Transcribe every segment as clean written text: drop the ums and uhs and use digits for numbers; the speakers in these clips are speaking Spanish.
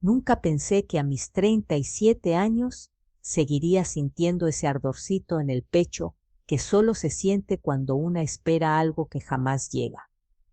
Nunca pensé que a mis 37 años seguiría sintiendo ese ardorcito en el pecho que solo se siente cuando una espera algo que jamás llega.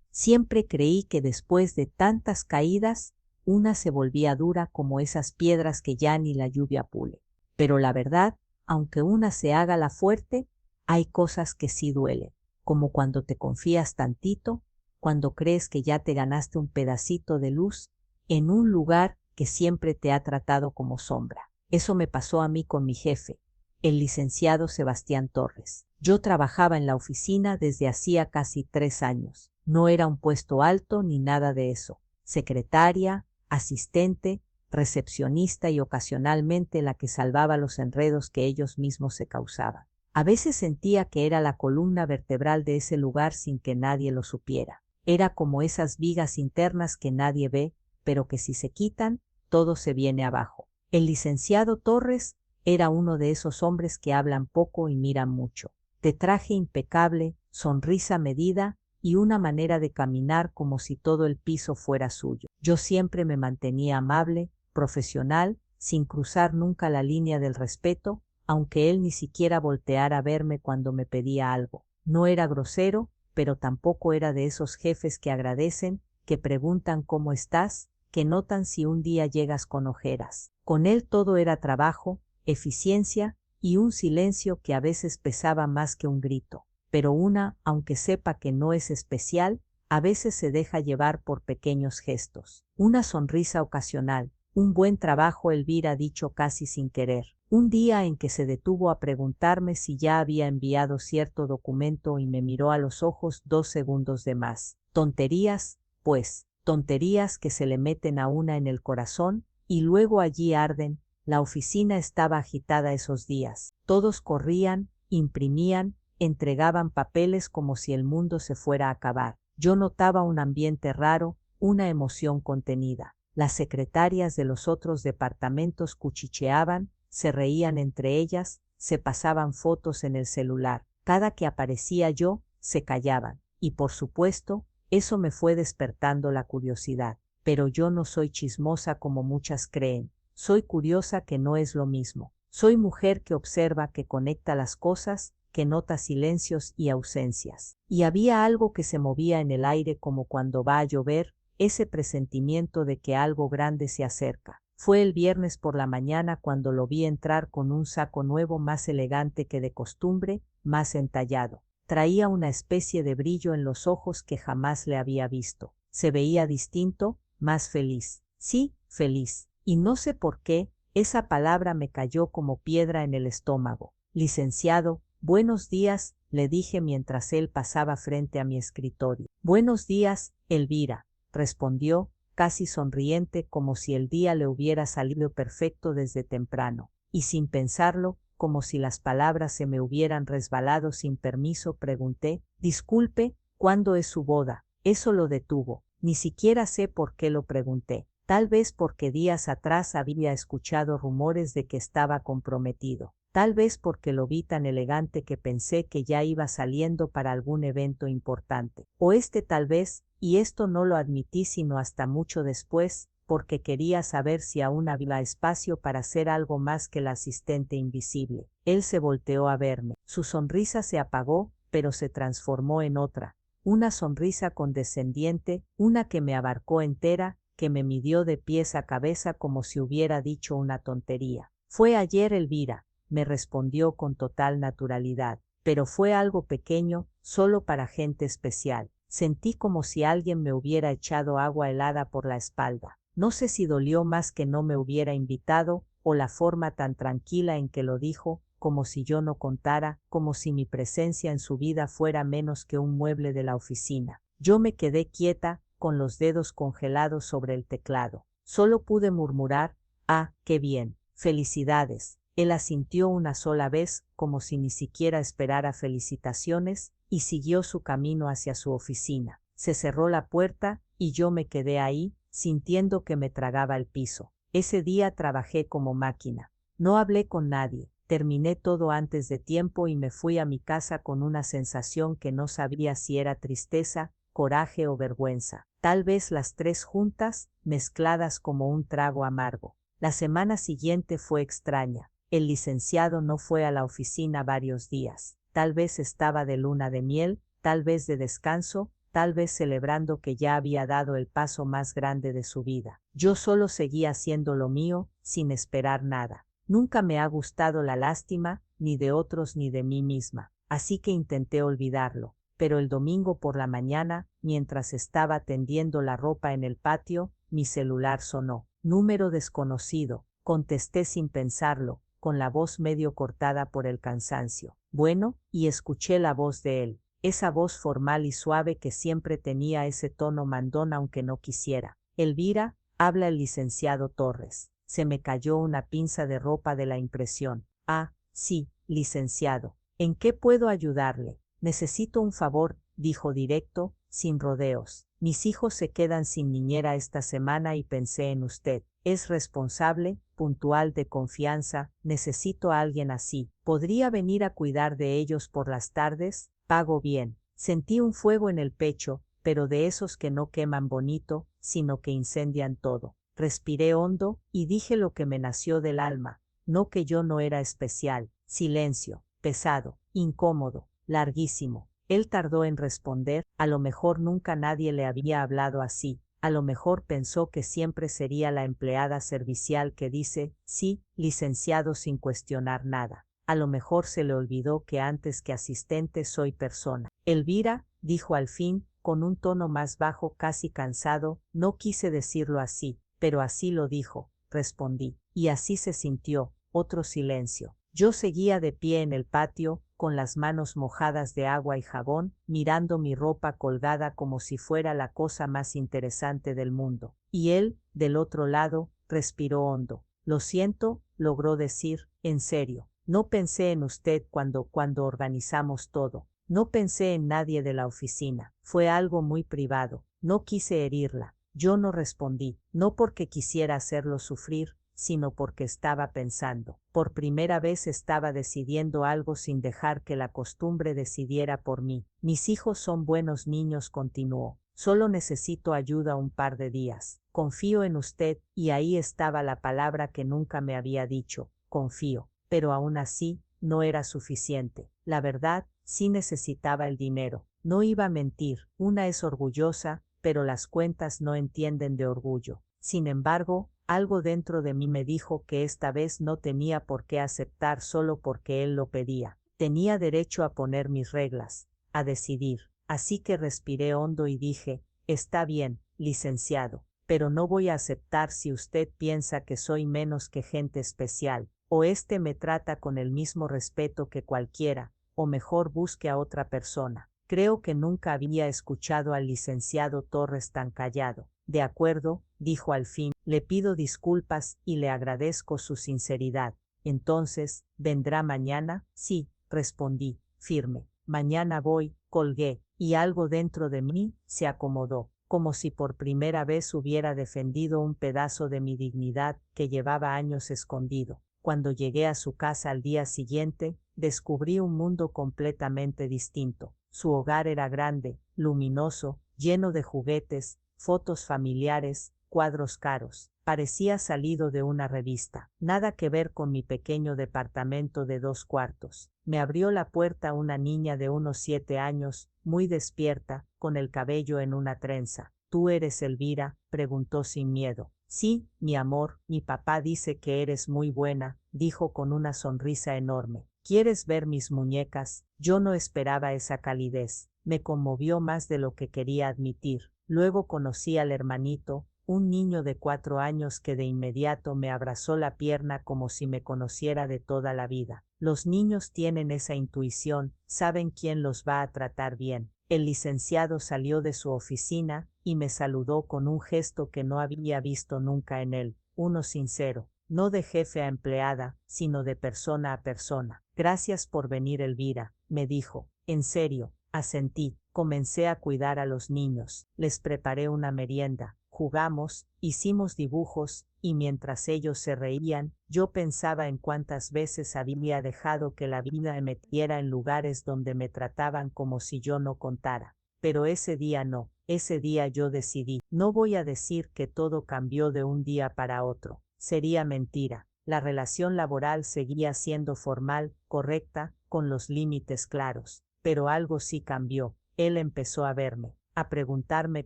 Siempre creí que después de tantas caídas, una se volvía dura como esas piedras que ya ni la lluvia pule. Pero la verdad, aunque una se haga la fuerte, hay cosas que sí duelen, como cuando te confías tantito, cuando crees que ya te ganaste un pedacito de luz en un lugar que siempre te ha tratado como sombra. Eso me pasó a mí con mi jefe, el licenciado Sebastián Torres. Yo trabajaba en la oficina desde hacía casi 3 años. No era un puesto alto ni nada de eso. Secretaria, asistente, recepcionista y ocasionalmente la que salvaba los enredos que ellos mismos se causaban. A veces sentía que era la columna vertebral de ese lugar sin que nadie lo supiera. Era como esas vigas internas que nadie ve, pero que si se quitan, todo se viene abajo. El licenciado Torres era uno de esos hombres que hablan poco y miran mucho. De traje impecable, sonrisa medida y una manera de caminar como si todo el piso fuera suyo. Yo siempre me mantenía amable, profesional, sin cruzar nunca la línea del respeto, aunque él ni siquiera volteara a verme cuando me pedía algo. No era grosero, pero tampoco era de esos jefes que agradecen, que preguntan cómo estás, que notan si un día llegas con ojeras. Con él todo era trabajo, eficiencia y un silencio que a veces pesaba más que un grito. Pero una, aunque sepa que no es especial, a veces se deja llevar por pequeños gestos. Una sonrisa ocasional, un buen trabajo, Elvira, dicho casi sin querer. Un día en que se detuvo a preguntarme si ya había enviado cierto documento y me miró a los ojos 2 segundos de más. Tonterías, pues, tonterías que se le meten a una en el corazón y luego allí arden. La oficina estaba agitada esos días. Todos corrían, imprimían, entregaban papeles como si el mundo se fuera a acabar. Yo notaba un ambiente raro, una emoción contenida. Las secretarias de los otros departamentos cuchicheaban, se reían entre ellas, se pasaban fotos en el celular. Cada que aparecía yo, se callaban. Y por supuesto, eso me fue despertando la curiosidad. Pero yo no soy chismosa como muchas creen. Soy curiosa, que no es lo mismo. Soy mujer que observa, que conecta las cosas, que nota silencios y ausencias. Y había algo que se movía en el aire como cuando va a llover, ese presentimiento de que algo grande se acerca. Fue el viernes por la mañana cuando lo vi entrar con un saco nuevo, más elegante que de costumbre, más entallado. Traía una especie de brillo en los ojos que jamás le había visto. Se veía distinto, más feliz. Sí, feliz. Y no sé por qué, esa palabra me cayó como piedra en el estómago. Licenciado, buenos días, le dije mientras él pasaba frente a mi escritorio. Buenos días, Elvira, respondió, casi sonriente, como si el día le hubiera salido perfecto desde temprano. Y sin pensarlo, como si las palabras se me hubieran resbalado sin permiso, pregunté, disculpe, ¿cuándo es su boda? Eso lo detuvo. Ni siquiera sé por qué lo pregunté. Tal vez porque días atrás había escuchado rumores de que estaba comprometido. Tal vez porque lo vi tan elegante que pensé que ya iba saliendo para algún evento importante. O tal vez, y esto no lo admití sino hasta mucho después, porque quería saber si aún había espacio para hacer algo más que la asistente invisible. Él se volteó a verme. Su sonrisa se apagó, pero se transformó en otra. Una sonrisa condescendiente, una que me abarcó entera, que me midió de pies a cabeza como si hubiera dicho una tontería. Fue ayer, Elvira, me respondió con total naturalidad, pero fue algo pequeño, solo para gente especial. Sentí como si alguien me hubiera echado agua helada por la espalda. No sé si dolió más que no me hubiera invitado, o la forma tan tranquila en que lo dijo, como si yo no contara, como si mi presencia en su vida fuera menos que un mueble de la oficina. Yo me quedé quieta, con los dedos congelados sobre el teclado. Solo pude murmurar, «Ah, qué bien, felicidades». Él asintió una sola vez, como si ni siquiera esperara felicitaciones, y siguió su camino hacia su oficina. Se cerró la puerta, y yo me quedé ahí, sintiendo que me tragaba el piso. Ese día trabajé como máquina. No hablé con nadie. Terminé todo antes de tiempo y me fui a mi casa con una sensación que no sabía si era tristeza, coraje o vergüenza. tal vez las tres juntas, mezcladas como un trago amargo. La semana siguiente fue extraña. El licenciado no fue a la oficina varios días. Tal vez estaba de luna de miel, tal vez de descanso, tal vez celebrando que ya había dado el paso más grande de su vida. Yo solo seguía haciendo lo mío, sin esperar nada. Nunca me ha gustado la lástima, ni de otros ni de mí misma, así que intenté olvidarlo. Pero el domingo por la mañana, mientras estaba tendiendo la ropa en el patio, mi celular sonó. Número desconocido, contesté sin pensarlo, con la voz medio cortada por el cansancio. Bueno, y escuché la voz de él, esa voz formal y suave que siempre tenía ese tono mandón aunque no quisiera. Elvira, habla el licenciado Torres. Se me cayó una pinza de ropa de la impresión. Ah, sí, licenciado. ¿En qué puedo ayudarle? Necesito un favor, dijo directo, sin rodeos. Mis hijos se quedan sin niñera esta semana y pensé en usted. Es responsable, puntual, de confianza, necesito a alguien así. ¿Podría venir a cuidar de ellos por las tardes? Pago bien. Sentí un fuego en el pecho, pero de esos que no queman bonito, sino que incendian todo. Respiré hondo y dije lo que me nació del alma, no que yo no era especial. Silencio, pesado, incómodo, larguísimo. Él tardó en responder, a lo mejor nunca nadie le había hablado así, a lo mejor pensó que siempre sería la empleada servicial que dice, sí, licenciado sin cuestionar nada. A lo mejor se le olvidó que antes que asistente soy persona. Elvira, dijo al fin, con un tono más bajo casi cansado, no quise decirlo así, pero así lo dijo, respondí, y así se sintió, otro silencio. Yo seguía de pie en el patio, con las manos mojadas de agua y jabón, mirando mi ropa colgada como si fuera la cosa más interesante del mundo. Y él, del otro lado, respiró hondo. Lo siento, logró decir, en serio. No pensé en usted cuando organizamos todo. No pensé en nadie de la oficina. Fue algo muy privado. No quise herirla. Yo no respondí, no porque quisiera hacerlo sufrir, sino porque estaba pensando. Por primera vez estaba decidiendo algo sin dejar que la costumbre decidiera por mí. Mis hijos son buenos niños, continuó. Solo necesito ayuda un par de días. Confío en usted, y ahí estaba la palabra que nunca me había dicho, confío. Pero aún así, no era suficiente. La verdad, sí necesitaba el dinero. No iba a mentir, una es orgullosa, pero las cuentas no entienden de orgullo. Sin embargo, algo dentro de mí me dijo que esta vez no tenía por qué aceptar solo porque él lo pedía. Tenía derecho a poner mis reglas, a decidir. Así que respiré hondo y dije, está bien, licenciado, pero no voy a aceptar si usted piensa que soy menos que gente especial, o me trata con el mismo respeto que cualquiera, o mejor busque a otra persona. Creo que nunca había escuchado al licenciado Torres tan callado. De acuerdo, dijo al fin, le pido disculpas y le agradezco su sinceridad. Entonces, ¿vendrá mañana? Sí, respondí, firme. Mañana voy, colgué, y algo dentro de mí se acomodó, como si por primera vez hubiera defendido un pedazo de mi dignidad que llevaba años escondido. Cuando llegué a su casa al día siguiente, descubrí un mundo completamente distinto. Su hogar era grande, luminoso, lleno de juguetes, fotos familiares, cuadros caros. Parecía salido de una revista. Nada que ver con mi pequeño departamento de 2 cuartos. Me abrió la puerta una niña de unos 7 años, muy despierta, con el cabello en una trenza. ¿Tú eres Elvira?, preguntó sin miedo. Sí, mi amor, mi papá dice que eres muy buena, dijo con una sonrisa enorme. ¿Quieres ver mis muñecas? Yo no esperaba esa calidez. Me conmovió más de lo que quería admitir. Luego conocí al hermanito, un niño de 4 años que de inmediato me abrazó la pierna como si me conociera de toda la vida. Los niños tienen esa intuición, saben quién los va a tratar bien. El licenciado salió de su oficina y me saludó con un gesto que no había visto nunca en él, uno sincero, no de jefe a empleada, sino de persona a persona. Gracias por venir, Elvira, me dijo. En serio, asentí. Comencé a cuidar a los niños, les preparé una merienda, jugamos, hicimos dibujos, y mientras ellos se reían, yo pensaba en cuántas veces había dejado que la vida me metiera en lugares donde me trataban como si yo no contara. Pero ese día no, ese día yo decidí. No voy a decir que todo cambió de un día para otro. Sería mentira. La relación laboral seguía siendo formal, correcta, con los límites claros. Pero algo sí cambió. Él empezó a verme, a preguntarme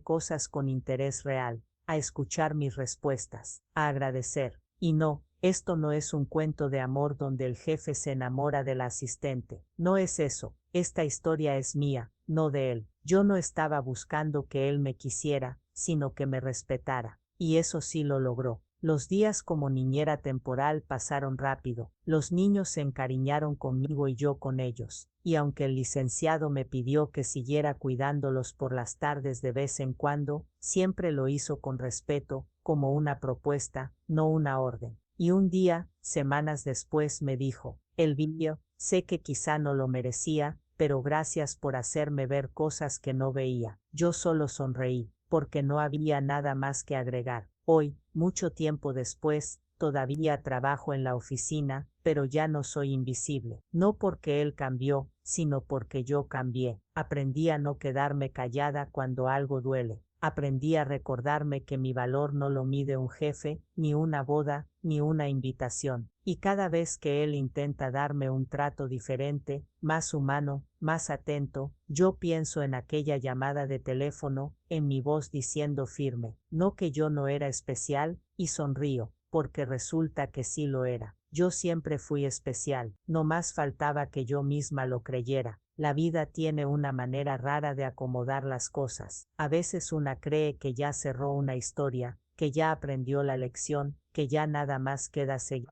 cosas con interés real, a escuchar mis respuestas, a agradecer. Y no, esto no es un cuento de amor donde el jefe se enamora del asistente. No es eso. Esta historia es mía, no de él. Yo no estaba buscando que él me quisiera, sino que me respetara. Y eso sí lo logró. Los días como niñera temporal pasaron rápido. Los niños se encariñaron conmigo y yo con ellos. Y aunque el licenciado me pidió que siguiera cuidándolos por las tardes de vez en cuando, siempre lo hizo con respeto, como una propuesta, no una orden. Y un día, semanas después, me dijo: Elvilio, sé que quizá no lo merecía, pero gracias por hacerme ver cosas que no veía. Yo solo sonreí, porque no había nada más que agregar. Hoy, mucho tiempo después, todavía trabajo en la oficina, pero ya no soy invisible. No porque él cambió, sino porque yo cambié. Aprendí a no quedarme callada cuando algo duele. Aprendí a recordarme que mi valor no lo mide un jefe, ni una boda, ni una invitación. Y cada vez que él intenta darme un trato diferente, más humano, más atento, yo pienso en aquella llamada de teléfono, en mi voz diciendo firme, no que yo no era especial, y sonrío, porque resulta que sí lo era. Yo siempre fui especial, no más faltaba que yo misma lo creyera. La vida tiene una manera rara de acomodar las cosas. A veces una cree que ya cerró una historia, que ya aprendió la lección, que ya nada más queda seguir,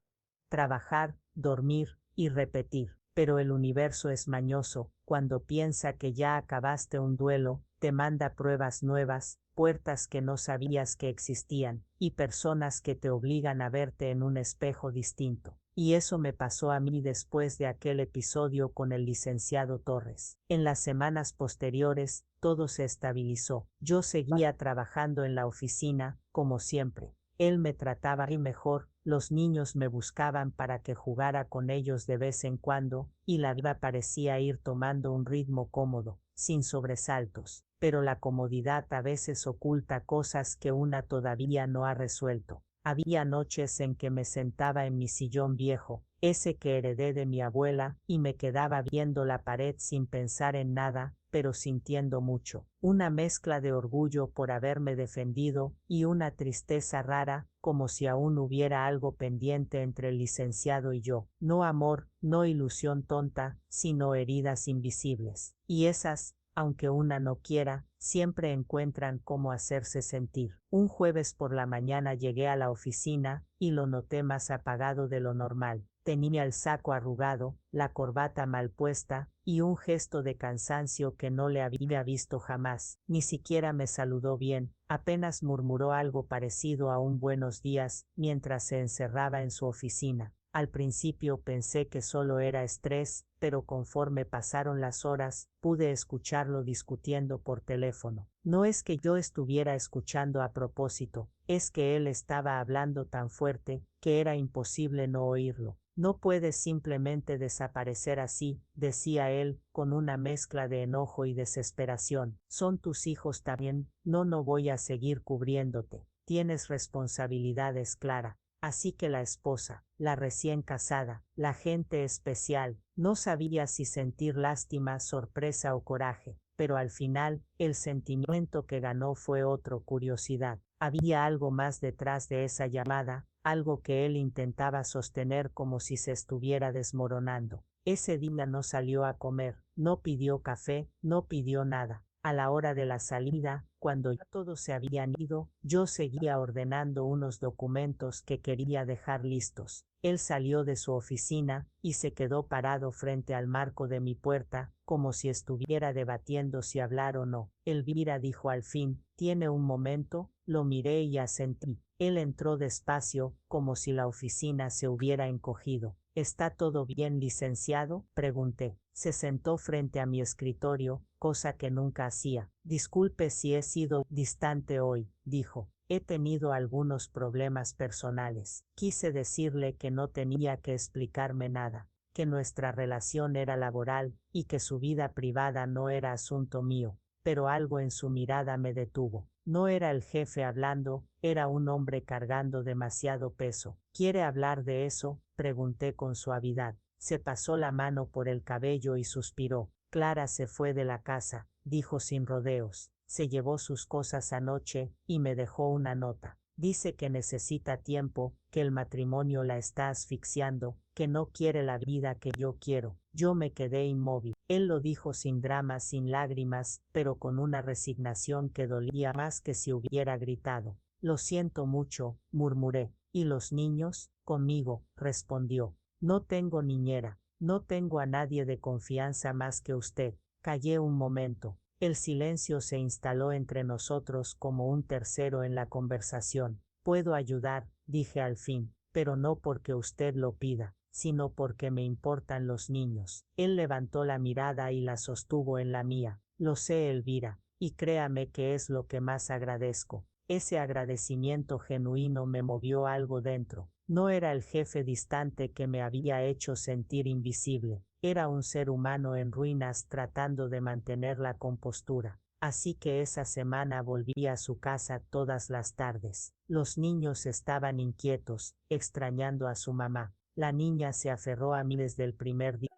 trabajar, dormir y repetir. Pero el universo es mañoso. Cuando piensa que ya acabaste un duelo, te manda pruebas nuevas, puertas que no sabías que existían, y personas que te obligan a verte en un espejo distinto. Y eso me pasó a mí después de aquel episodio con el licenciado Torres. En las semanas posteriores, todo se estabilizó. Yo seguía trabajando en la oficina, como siempre. Él me trataba mejor, los niños me buscaban para que jugara con ellos de vez en cuando, y la vida parecía ir tomando un ritmo cómodo, sin sobresaltos. Pero la comodidad a veces oculta cosas que una todavía no ha resuelto. Había noches en que me sentaba en mi sillón viejo, ese que heredé de mi abuela, y me quedaba viendo la pared sin pensar en nada, pero sintiendo mucho. Una mezcla de orgullo por haberme defendido, y una tristeza rara, como si aún hubiera algo pendiente entre el licenciado y yo. No amor, no ilusión tonta, sino heridas invisibles. Y esas, aunque una no quiera, siempre encuentran cómo hacerse sentir. Un jueves por la mañana llegué a la oficina, y lo noté más apagado de lo normal. Tenía el saco arrugado, la corbata mal puesta, y un gesto de cansancio que no le había visto jamás. Ni siquiera me saludó bien, apenas murmuró algo parecido a un buenos días, mientras se encerraba en su oficina. Al principio pensé que solo era estrés, pero conforme pasaron las horas, pude escucharlo discutiendo por teléfono. No es que yo estuviera escuchando a propósito, es que él estaba hablando tan fuerte, que era imposible no oírlo. No puedes simplemente desaparecer así, decía él, con una mezcla de enojo y desesperación. Son tus hijos también, no voy a seguir cubriéndote. Tienes responsabilidades, Clara. Así que la esposa, la recién casada, la gente especial, no sabía si sentir lástima, sorpresa o coraje, pero al final, el sentimiento que ganó fue otro: curiosidad. Había algo más detrás de esa llamada, algo que él intentaba sostener como si se estuviera desmoronando. Ese día no salió a comer, no pidió café, no pidió nada. A la hora de la salida, cuando ya todos se habían ido, yo seguía ordenando unos documentos que quería dejar listos. Él salió de su oficina y se quedó parado frente al marco de mi puerta, como si estuviera debatiendo si hablar o no. Elvira, dijo al fin, ¿tiene un momento? Lo miré y asentí. Él entró despacio, como si la oficina se hubiera encogido. ¿Está todo bien, licenciado?, pregunté. Se sentó frente a mi escritorio, cosa que nunca hacía. Disculpe si he sido distante hoy, dijo. He tenido algunos problemas personales. Quise decirle que no tenía que explicarme nada, que nuestra relación era laboral y que su vida privada no era asunto mío. pero algo en su mirada me detuvo. No era el jefe hablando, era un hombre cargando demasiado peso. ¿Quiere hablar de eso?, pregunté con suavidad. Se pasó la mano por el cabello y suspiró. Clara se fue de la casa, dijo sin rodeos. Se llevó sus cosas anoche y me dejó una nota. Dice que necesita tiempo, que el matrimonio la está asfixiando, que no quiere la vida que yo quiero. Yo me quedé inmóvil. Él lo dijo sin drama, sin lágrimas, pero con una resignación que dolía más que si hubiera gritado. Lo siento mucho, murmuré. ¿Y los niños? Conmigo, respondió. No tengo niñera, no tengo a nadie de confianza más que usted. Callé un momento. El silencio se instaló entre nosotros como un tercero en la conversación. Puedo ayudar, dije al fin, pero no porque usted lo pida, sino porque me importan los niños. Él levantó la mirada y la sostuvo en la mía. Lo sé, Elvira, y créame que es lo que más agradezco. Ese agradecimiento genuino me movió algo dentro. No era el jefe distante que me había hecho sentir invisible. Era un ser humano en ruinas tratando de mantener la compostura. Así que esa semana volví a su casa todas las tardes. Los niños estaban inquietos, extrañando a su mamá. La niña se aferró a mí desde el primer día.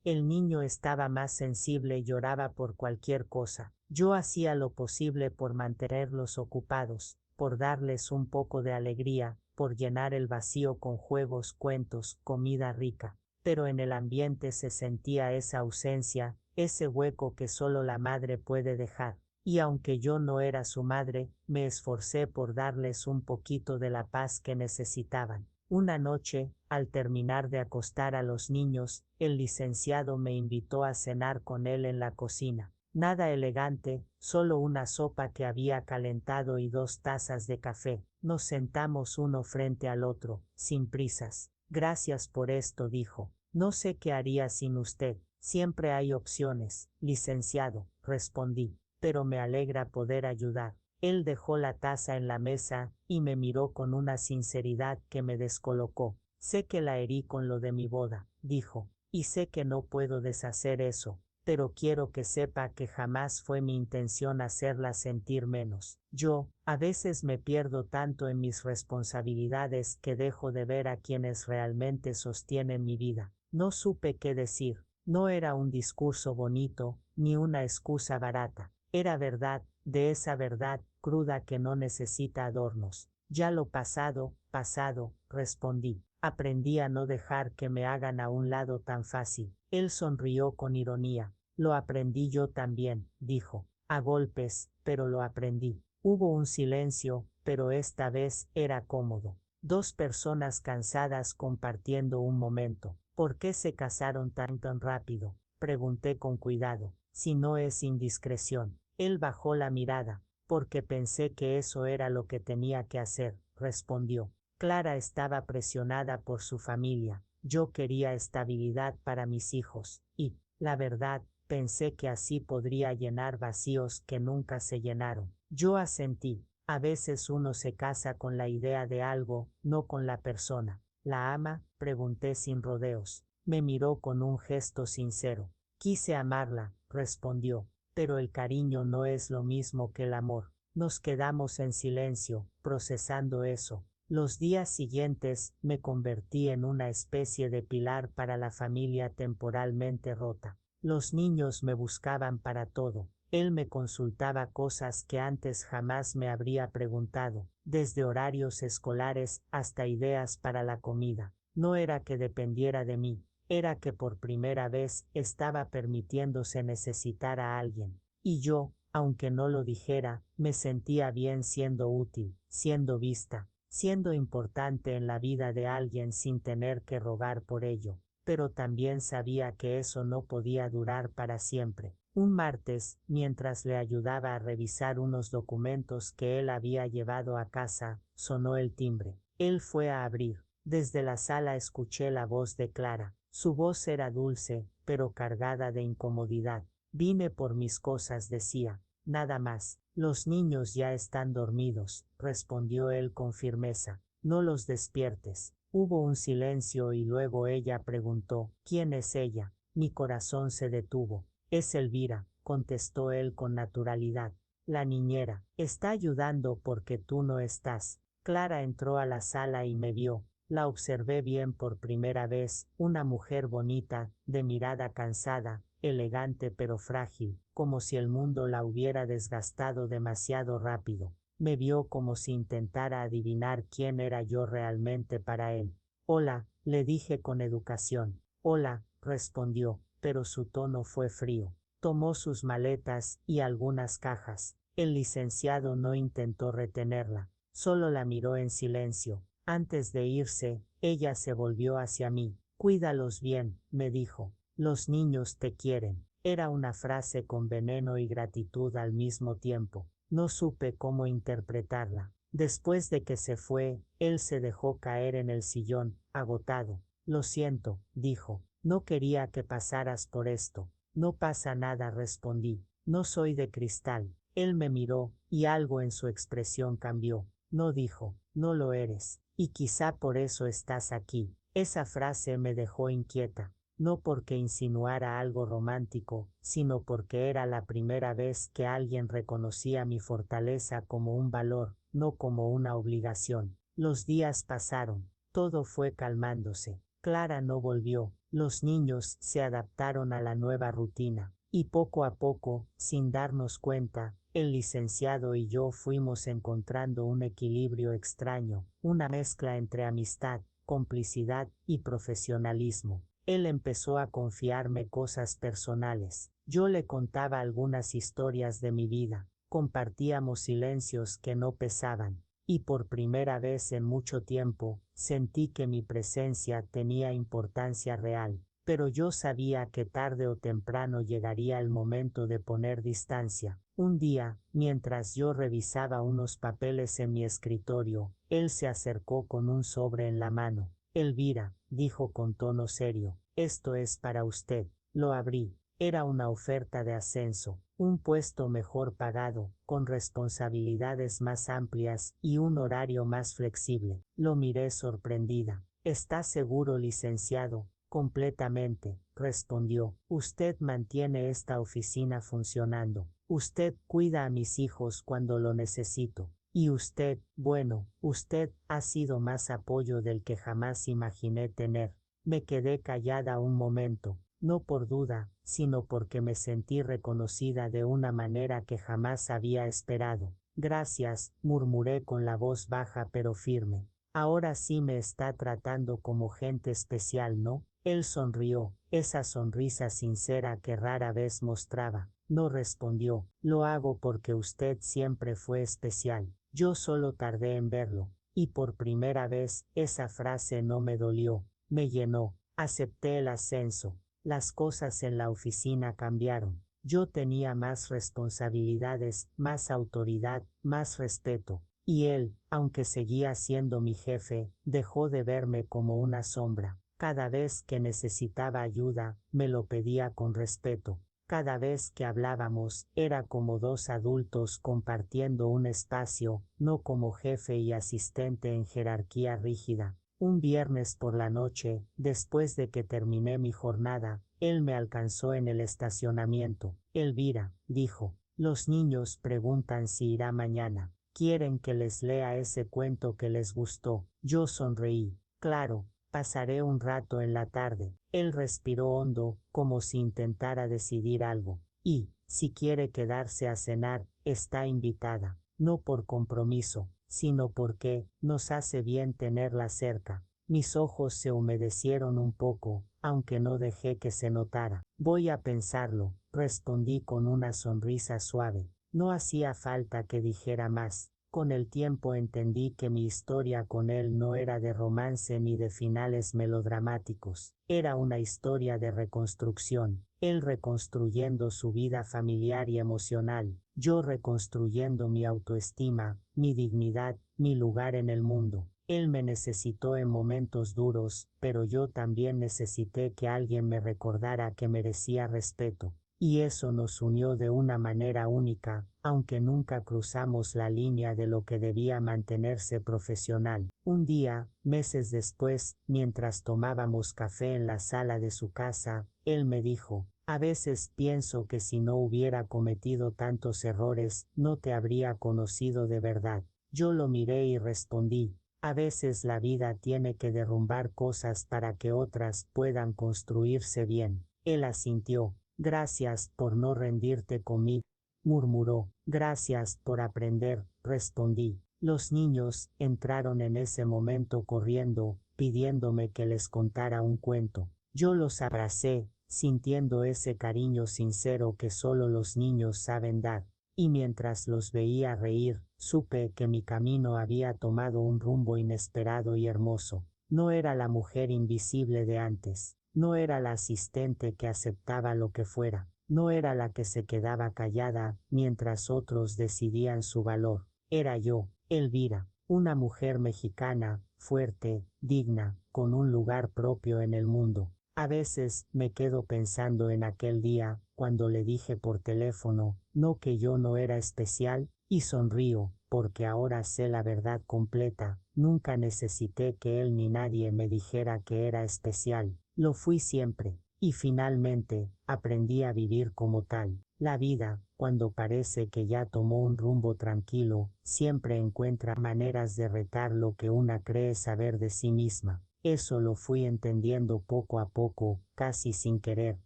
El niño estaba más sensible y lloraba por cualquier cosa. Yo hacía lo posible por mantenerlos ocupados, por darles un poco de alegría, por llenar el vacío con juegos, cuentos, comida rica. Pero en el ambiente se sentía esa ausencia, ese hueco que solo la madre puede dejar. Y aunque yo no era su madre, me esforcé por darles un poquito de la paz que necesitaban. Una noche, al terminar de acostar a los niños, el licenciado me invitó a cenar con él en la cocina. Nada elegante, solo una sopa que había calentado y 2 tazas de café. Nos sentamos uno frente al otro, sin prisas. Gracias por esto, dijo. No sé qué haría sin usted. Siempre hay opciones, licenciado, respondí, pero me alegra poder ayudar. Él dejó la taza en la mesa y me miró con una sinceridad que me descolocó. Sé que la herí con lo de mi boda, dijo, y sé que no puedo deshacer eso, pero quiero que sepa que jamás fue mi intención hacerla sentir menos. Yo, a veces me pierdo tanto en mis responsabilidades que dejo de ver a quienes realmente sostienen mi vida. No supe qué decir. No era un discurso bonito, ni una excusa barata. Era verdad, de esa verdad cruda que no necesita adornos. Ya lo pasado, pasado, respondí. Aprendí a no dejar que me hagan a un lado tan fácil. Él sonrió con ironía. Lo aprendí yo también, dijo. A golpes, pero lo aprendí. Hubo un silencio, pero esta vez era cómodo. 2 personas cansadas compartiendo un momento. ¿Por qué se casaron tan rápido?, pregunté con cuidado. Si no es indiscreción. Él bajó la mirada. Porque pensé que eso era lo que tenía que hacer, respondió. Clara estaba presionada por su familia. Yo quería estabilidad para mis hijos, y, la verdad, pensé que así podría llenar vacíos que nunca se llenaron. Yo asentí. A veces uno se casa con la idea de algo, no con la persona. ¿La ama?, pregunté sin rodeos. Me miró con un gesto sincero. Quise amarla, respondió, pero el cariño no es lo mismo que el amor. Nos quedamos en silencio, procesando eso. Los días siguientes me convertí en una especie de pilar para la familia temporalmente rota. Los niños me buscaban para todo. Él me consultaba cosas que antes jamás me habría preguntado, desde horarios escolares hasta ideas para la comida. No era que dependiera de mí, era que por primera vez estaba permitiéndose necesitar a alguien. Y yo, aunque no lo dijera, me sentía bien siendo útil, siendo vista, siendo importante en la vida de alguien sin tener que rogar por ello. Pero también sabía que eso no podía durar para siempre. Un martes, mientras le ayudaba a revisar unos documentos que él había llevado a casa, sonó el timbre. Él fue a abrir. Desde la sala escuché la voz de Clara. Su voz era dulce, pero cargada de incomodidad. Vine por mis cosas, decía. Nada más. Los niños ya están dormidos, respondió él con firmeza. No los despiertes. Hubo un silencio y luego ella preguntó, ¿quién es ella? Mi corazón se detuvo. Es Elvira, contestó él con naturalidad. La niñera está ayudando porque tú no estás. Clara entró a la sala y me vio. La observé bien por primera vez, una mujer bonita, de mirada cansada, elegante pero frágil, como si el mundo la hubiera desgastado demasiado rápido. Me vio como si intentara adivinar quién era yo realmente para él. Hola, le dije con educación. Hola, respondió, pero su tono fue frío. Tomó sus maletas y algunas cajas. El licenciado no intentó retenerla, solo la miró en silencio. Antes de irse, ella se volvió hacia mí. Cuídalos bien, me dijo. Los niños te quieren. Era una frase con veneno y gratitud al mismo tiempo. No supe cómo interpretarla. Después de que se fue, él se dejó caer en el sillón, agotado. Lo siento, dijo. No quería que pasaras por esto. No pasa nada, respondí. No soy de cristal. Él me miró, y algo en su expresión cambió. No dijo, no lo eres, y quizá por eso estás aquí. Esa frase me dejó inquieta, no porque insinuara algo romántico, sino porque era la primera vez que alguien reconocía mi fortaleza como un valor, no como una obligación. Los días pasaron, todo fue calmándose. Clara no volvió, los niños se adaptaron a la nueva rutina, y poco a poco, sin darnos cuenta, el licenciado y yo fuimos encontrando un equilibrio extraño, una mezcla entre amistad, complicidad y profesionalismo. Él empezó a confiarme cosas personales. Yo le contaba algunas historias de mi vida. Compartíamos silencios que no pesaban. Y por primera vez en mucho tiempo, sentí que mi presencia tenía importancia real. Pero yo sabía que tarde o temprano llegaría el momento de poner distancia. Un día, mientras yo revisaba unos papeles en mi escritorio, él se acercó con un sobre en la mano. Elvira, dijo con tono serio, esto es para usted. Lo abrí. Era una oferta de ascenso, un puesto mejor pagado, con responsabilidades más amplias y un horario más flexible. Lo miré sorprendida. ¿Está seguro, licenciado? Completamente, respondió. Usted mantiene esta oficina funcionando. Usted cuida a mis hijos cuando lo necesito. Y usted, bueno, usted ha sido más apoyo del que jamás imaginé tener. Me quedé callada un momento, no por duda, sino porque me sentí reconocida de una manera que jamás había esperado. Gracias, murmuré con la voz baja pero firme. Ahora sí me está tratando como gente especial, ¿no? Él sonrió, esa sonrisa sincera que rara vez mostraba. No respondió, lo hago porque usted siempre fue especial. Yo solo tardé en verlo, y por primera vez esa frase no me dolió, me llenó. Acepté el ascenso. Las cosas en la oficina cambiaron. Yo tenía más responsabilidades, más autoridad, más respeto. Y él, aunque seguía siendo mi jefe, dejó de verme como una sombra. Cada vez que necesitaba ayuda, me lo pedía con respeto. Cada vez que hablábamos, era como dos adultos compartiendo un espacio, no como jefe y asistente en jerarquía rígida. Un viernes por la noche, después de que terminé mi jornada, él me alcanzó en el estacionamiento. Elvira, dijo, los niños preguntan si irá mañana. Quieren que les lea ese cuento que les gustó. Yo sonreí. Claro, pasaré un rato en la tarde. Él respiró hondo, como si intentara decidir algo. Y, si quiere quedarse a cenar, está invitada. No por compromiso, sino porque nos hace bien tenerla cerca. Mis ojos se humedecieron un poco, aunque no dejé que se notara. Voy a pensarlo, respondí con una sonrisa suave. No hacía falta que dijera más. Con el tiempo entendí que mi historia con él no era de romance ni de finales melodramáticos. Era una historia de reconstrucción. Él reconstruyendo su vida familiar y emocional. Yo reconstruyendo mi autoestima, mi dignidad, mi lugar en el mundo. Él me necesitó en momentos duros, pero yo también necesité que alguien me recordara que merecía respeto. Y eso nos unió de una manera única, aunque nunca cruzamos la línea de lo que debía mantenerse profesional. Un día, meses después, mientras tomábamos café en la sala de su casa, él me dijo, A veces pienso que si no hubiera cometido tantos errores, no te habría conocido de verdad. Yo lo miré y respondí, a veces la vida tiene que derrumbar cosas para que otras puedan construirse bien. Él asintió. Gracias por no rendirte conmigo, murmuró. Gracias por aprender, respondí. Los niños entraron en ese momento corriendo, pidiéndome que les contara un cuento. Yo los abracé, sintiendo ese cariño sincero que solo los niños saben dar, y mientras los veía reír, supe que mi camino había tomado un rumbo inesperado y hermoso. No era la mujer invisible de antes, no era la asistente que aceptaba lo que fuera, no era la que se quedaba callada mientras otros decidían su valor. Era yo, Elvira, una mujer mexicana, fuerte, digna, con un lugar propio en el mundo. A veces me quedo pensando en aquel día, cuando le dije por teléfono, no que yo no era especial, y sonrío, porque ahora sé la verdad completa. Nunca necesité que él ni nadie me dijera que era especial. Lo fui siempre, y finalmente, aprendí a vivir como tal. La vida, cuando parece que ya tomó un rumbo tranquilo, siempre encuentra maneras de retar lo que una cree saber de sí misma. Eso lo fui entendiendo poco a poco, casi sin querer,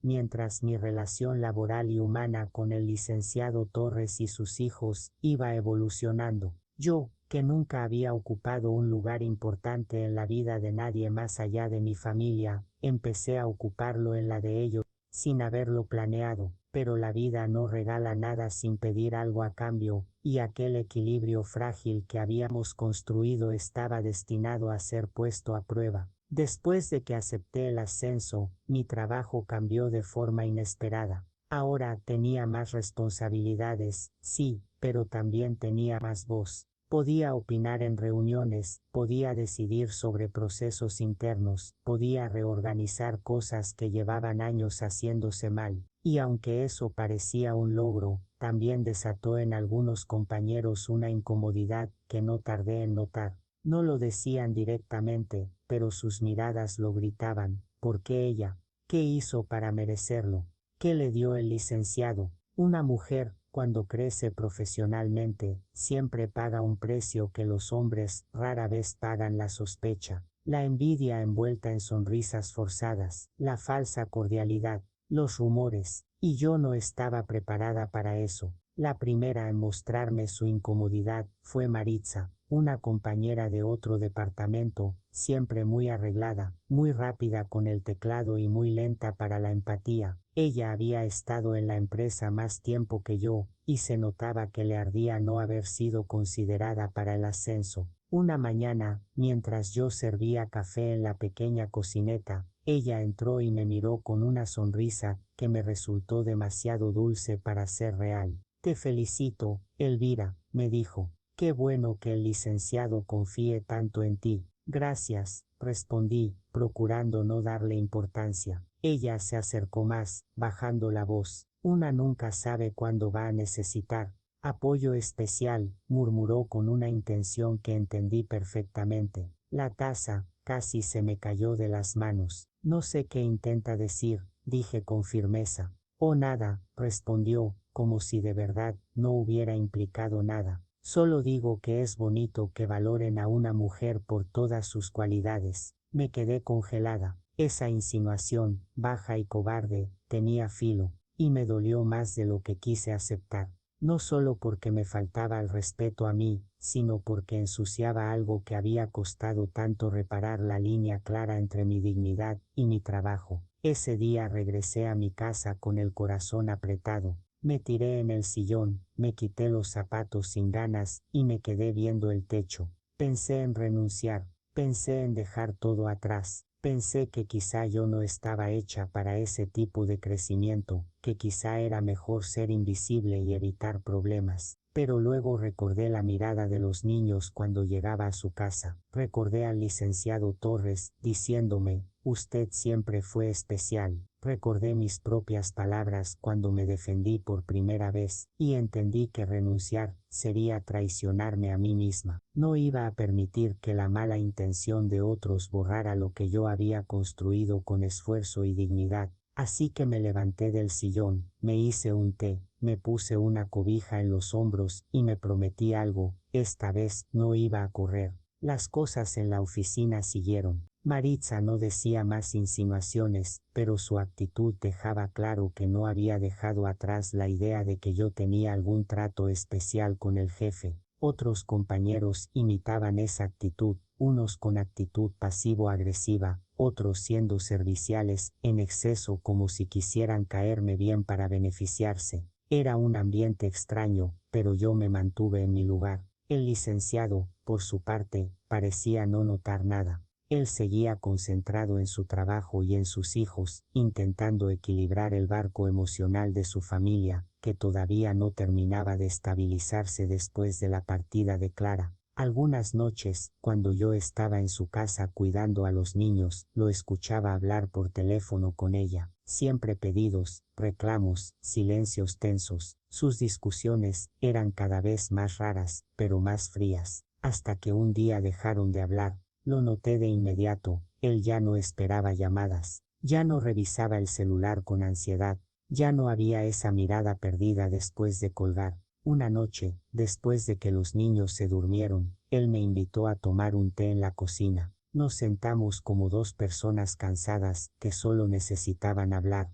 mientras mi relación laboral y humana con el licenciado Torres y sus hijos iba evolucionando. Yo, que nunca había ocupado un lugar importante en la vida de nadie más allá de mi familia, empecé a ocuparlo en la de ellos, sin haberlo planeado, pero la vida no regala nada sin pedir algo a cambio, y aquel equilibrio frágil que habíamos construido estaba destinado a ser puesto a prueba. Después de que acepté el ascenso, mi trabajo cambió de forma inesperada. Ahora tenía más responsabilidades, sí, pero también tenía más voz. Podía opinar en reuniones, podía decidir sobre procesos internos, podía reorganizar cosas que llevaban años haciéndose mal, y aunque eso parecía un logro, también desató en algunos compañeros una incomodidad que no tardé en notar. No lo decían directamente, pero sus miradas lo gritaban. ¿Por qué ella? ¿Qué hizo para merecerlo? ¿Qué le dio el licenciado? Una mujer, cuando crece profesionalmente, siempre paga un precio que los hombres rara vez pagan: la sospecha, la envidia envuelta en sonrisas forzadas, la falsa cordialidad, los rumores, y yo no estaba preparada para eso. La primera en mostrarme su incomodidad fue Maritza, una compañera de otro departamento, siempre muy arreglada, muy rápida con el teclado y muy lenta para la empatía. Ella había estado en la empresa más tiempo que yo, y se notaba que le ardía no haber sido considerada para el ascenso. Una mañana, mientras yo servía café en la pequeña cocineta, ella entró y me miró con una sonrisa que me resultó demasiado dulce para ser real. Te felicito, Elvira, me dijo. Qué bueno que el licenciado confíe tanto en ti. Gracias, respondí, procurando no darle importancia. Ella se acercó más, bajando la voz. Una nunca sabe cuándo va a necesitar apoyo especial, murmuró con una intención que entendí perfectamente. La taza casi se me cayó de las manos. No sé qué intenta decir, dije con firmeza. Oh, nada, respondió, como si de verdad no hubiera implicado nada. Solo digo que es bonito que valoren a una mujer por todas sus cualidades. Me quedé congelada. Esa insinuación, baja y cobarde, tenía filo, y me dolió más de lo que quise aceptar. No solo porque me faltaba el respeto a mí, sino porque ensuciaba algo que había costado tanto reparar: la línea clara entre mi dignidad y mi trabajo. Ese día regresé a mi casa con el corazón apretado. Me tiré en el sillón, me quité los zapatos sin ganas y me quedé viendo el techo. Pensé en renunciar, pensé en dejar todo atrás. Pensé que quizá yo no estaba hecha para ese tipo de crecimiento, que quizá era mejor ser invisible y evitar problemas. Pero luego recordé la mirada de los niños cuando llegaba a su casa. Recordé al licenciado Torres diciéndome: usted siempre fue especial. Recordé mis propias palabras cuando me defendí por primera vez, y entendí que renunciar sería traicionarme a mí misma. No iba a permitir que la mala intención de otros borrara lo que yo había construido con esfuerzo y dignidad. Así que me levanté del sillón, me hice un té, me puse una cobija en los hombros y me prometí algo: esta vez no iba a correr. Las cosas en la oficina siguieron. Maritza no decía más insinuaciones, pero su actitud dejaba claro que no había dejado atrás la idea de que yo tenía algún trato especial con el jefe. Otros compañeros imitaban esa actitud, unos con actitud pasivo-agresiva, otros siendo serviciales en exceso como si quisieran caerme bien para beneficiarse. Era un ambiente extraño, pero yo me mantuve en mi lugar. El licenciado, por su parte, parecía no notar nada. Él seguía concentrado en su trabajo y en sus hijos, intentando equilibrar el barco emocional de su familia, que todavía no terminaba de estabilizarse después de la partida de Clara. Algunas noches, cuando yo estaba en su casa cuidando a los niños, lo escuchaba hablar por teléfono con ella. Siempre pedidos, reclamos, silencios tensos. Sus discusiones eran cada vez más raras, pero más frías, hasta que un día dejaron de hablar. Lo noté de inmediato. Él ya no esperaba llamadas, ya no revisaba el celular con ansiedad, ya no había esa mirada perdida después de colgar. Una noche, después de que los niños se durmieron, él me invitó a tomar un té en la cocina. Nos sentamos como dos personas cansadas que solo necesitaban hablar.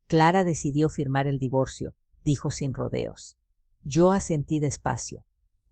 Clara decidió firmar el divorcio, dijo sin rodeos. Yo asentí despacio.